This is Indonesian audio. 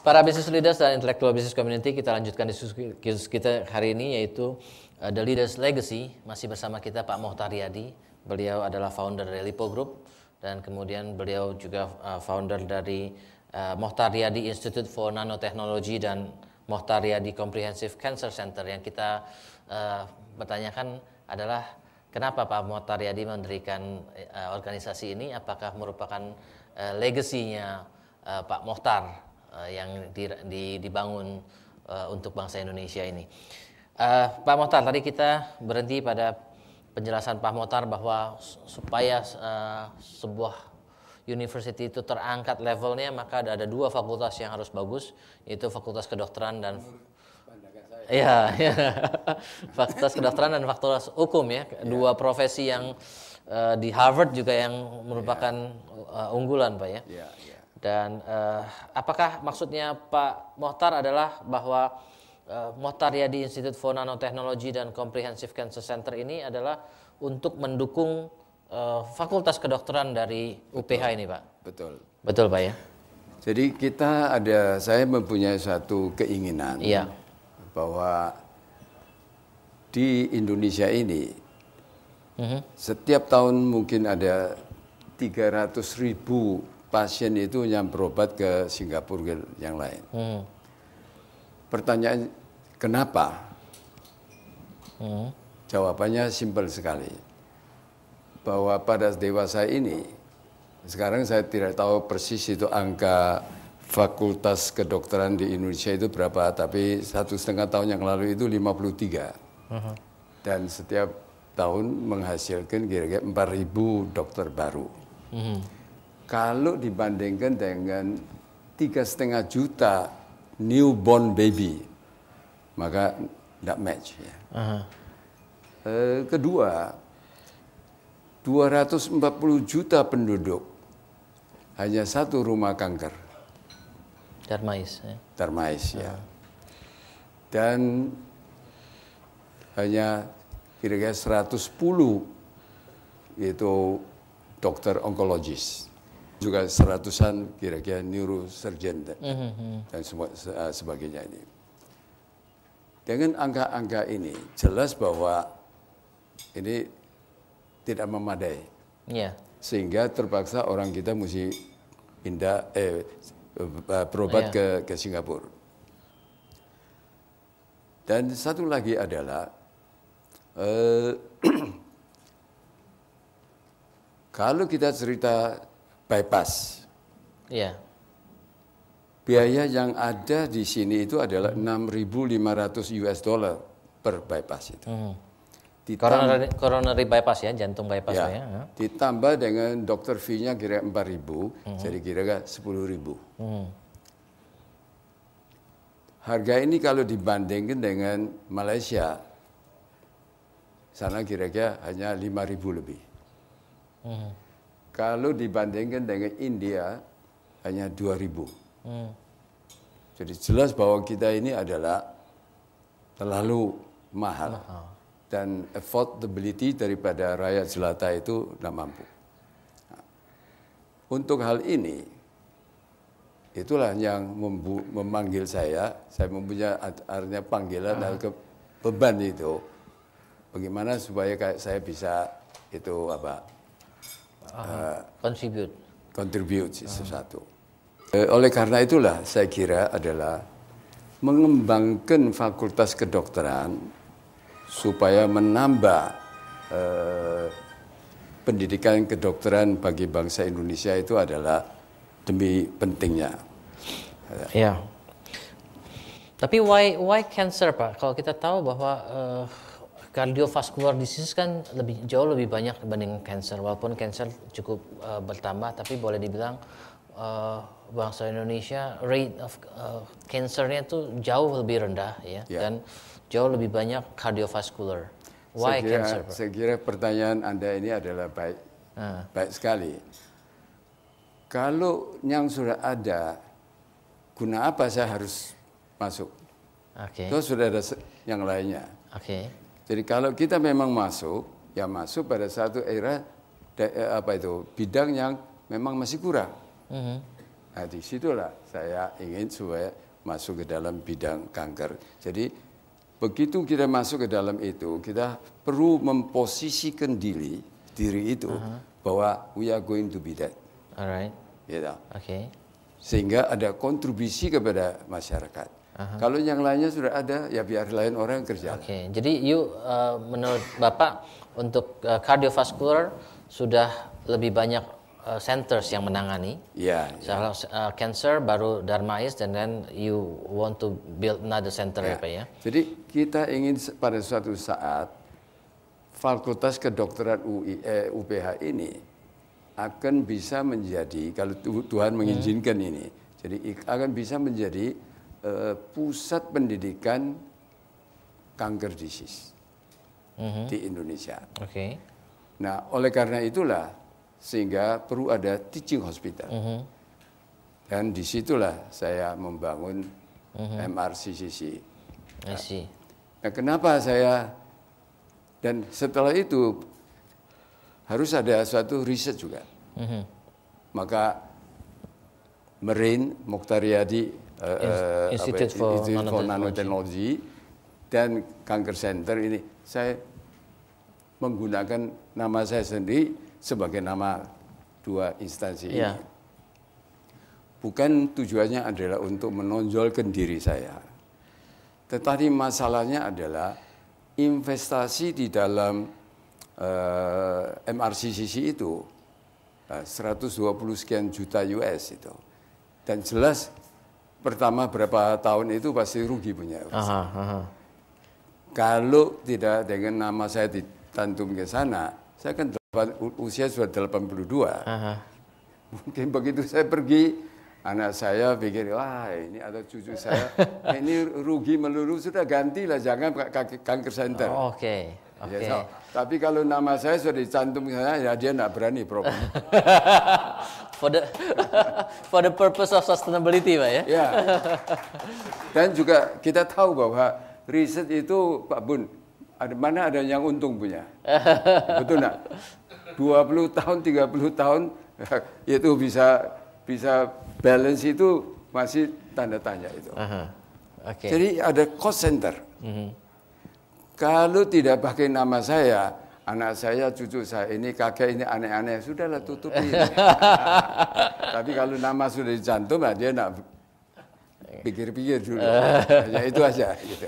Para business leaders dan intellectual business community, kita lanjutkan diskusi kita hari ini, yaitu The Leaders Legacy. Masih bersama kita Pak Mokhtar Riyadi. Beliau adalah founder dari Lipo Group, dan kemudian beliau juga founder dari Mokhtar Riyadi Institute for Nanotechnology dan Mokhtar Riyadi Comprehensive Cancer Center. Yang kita bertanyakan adalah kenapa Pak Mokhtar Riyadi mendirikan organisasi ini, apakah merupakan legasinya Pak Mokhtar yang dibangun untuk bangsa Indonesia ini. Pak Mokhtar, tadi kita berhenti pada penjelasan Pak Mokhtar bahwa supaya sebuah university itu terangkat levelnya, maka ada dua fakultas yang harus bagus, yaitu Fakultas Kedokteran dan Fakultas Kedokteran dan Fakultas Hukum, ya. Dua profesi yang di Harvard juga yang merupakan unggulan, Pak, ya. Dan apakah maksudnya Pak Mokhtar adalah bahwa Mokhtar Riyadi Institute for Nanotechnology dan Comprehensive Cancer Center ini adalah untuk mendukung Fakultas Kedokteran dari UPH ini, Pak? Betul. Betul, Pak, ya. Jadi saya mempunyai satu keinginan bahwa di Indonesia ini setiap tahun mungkin ada 300.000 pasien itu yang berobat ke Singapura yang lain. Pertanyaan kenapa? Jawabannya simpel sekali. Bahwa pada dewasa ini, sekarang saya tidak tahu persis itu angka fakultas kedokteran di Indonesia itu berapa, tapi 1,5 tahun yang lalu itu 53. Dan setiap tahun menghasilkan kira-kira 4.000 dokter baru. Kalau dibandingkan dengan 3,5 juta newborn baby, maka tidak match, ya. Kedua, 240 juta penduduk, hanya satu rumah kanker. Darmais, ya. Darmais, ya. Dan hanya kira-kira 110 yaitu dokter onkologis. Juga 100-an kira-kira neurosurgeon dan sebagainya ini. Dengan angka-angka ini jelas bahwa ini tidak memadai, sehingga terpaksa orang kita mesti pindah berobat ke Singapura. Dan satu lagi adalah kalau kita cerita bypass, biaya yang ada di sini itu adalah 6.500 US dollar per bypass itu. Coronary bypass, ya, jantung bypass, ya. Ditambah dengan dokter fee-nya kira 4.000, jadi kira-kira 10.000. Harga ini kalau dibandingkan dengan Malaysia, sana kira-kira hanya 5.000 lebih. Kalau dibandingkan dengan India, hanya 2.000. Jadi jelas bahwa kita ini adalah terlalu mahal. Dan affordability daripada rakyat jelata itu tidak mampu. Nah, untuk hal ini, itulah yang memanggil saya mempunyai artinya panggilan dan beban itu. Bagaimana supaya saya bisa itu contribute sesuatu. Oleh karena itulah saya kira adalah mengembangkan fakultas kedokteran supaya menambah pendidikan kedokteran bagi bangsa Indonesia itu adalah demi pentingnya. Ya. Tapi why cancer, Pak? Kalau kita tahu bahwa cardiovascular disease kan jauh lebih banyak dibanding cancer. Walaupun cancer cukup bertambah, tapi boleh dibilang bangsa Indonesia rate of cancernya itu jauh lebih rendah, ya. Dan jauh lebih banyak cardiovascular. Why cancer, Pak? Saya kira pertanyaan Anda ini adalah baik sekali. Kalau yang sudah ada, guna apa saya harus masuk? Itu sudah ada yang lainnya. Jadi kalau kita memang masuk, ya masuk pada satu era bidang yang memang masih kurang. Nah, disitulah saya ingin supaya masuk ke dalam bidang kanker. Jadi begitu kita masuk ke dalam itu, kita perlu memposisikan diri itu bahwa we are going to be that. Alright. Gitu. Okay. Sehingga ada kontribusi kepada masyarakat. Kalau yang lainnya sudah ada, ya biar lain orang kerja. Oke. Jadi menurut Bapak untuk cardiovascular sudah lebih banyak centers yang menangani. Ya. Kalau cancer baru Darmais, dan then you want to build another center ya Pak ya. Jadi kita ingin pada suatu saat Fakultas Kedokteran UPH ini akan bisa menjadi, kalau Tuhan mengizinkan ini, jadi akan bisa menjadi pusat pendidikan kanker disease di Indonesia. Oke. Nah, oleh karena itulah sehingga perlu ada teaching hospital. Dan disitulah saya membangun MRCCC. I see. Nah, kenapa saya, dan setelah itu harus ada suatu riset juga. Maka Merin Mokhtaryadi Institute for Nanotechnology dan Kanker Center ini saya menggunakan nama saya sendiri sebagai nama dua instansi ini. Bukan tujuannya adalah untuk menonjolkan diri saya. Tetapi masalahnya adalah investasi di dalam MRCCC itu 120 sekian juta US itu. Dan jelas pertama berapa tahun itu pasti rugi punya. Kalau tidak dengan nama saya ditantum ke sana, saya kan usia sudah 82. Mungkin begitu saya pergi, anak saya pikir, wah ini ada cucu saya, ini rugi melulu, sudah gantilah, jangan kanker center. Oke. Ya, tapi kalau nama saya sudah dicantum ke sana, ya dia tidak berani problem. For the purpose of sustainability, Pak ya. Ya. Dan juga kita tahu bahwa riset itu, Pak Bun, mana ada yang untung punya. Betul enggak? 20 tahun, 30 tahun itu bisa balance itu masih tanda tanya itu. Okay. Jadi ada cost center. Kalau tidak pakai nama saya, anak saya, cucu saya, ini kakek ini aneh-aneh, sudahlah tutupi. Tapi kalau nama sudah dicantum, dia nak pikir-pikir dulu. Hanya itu aja. Gitu.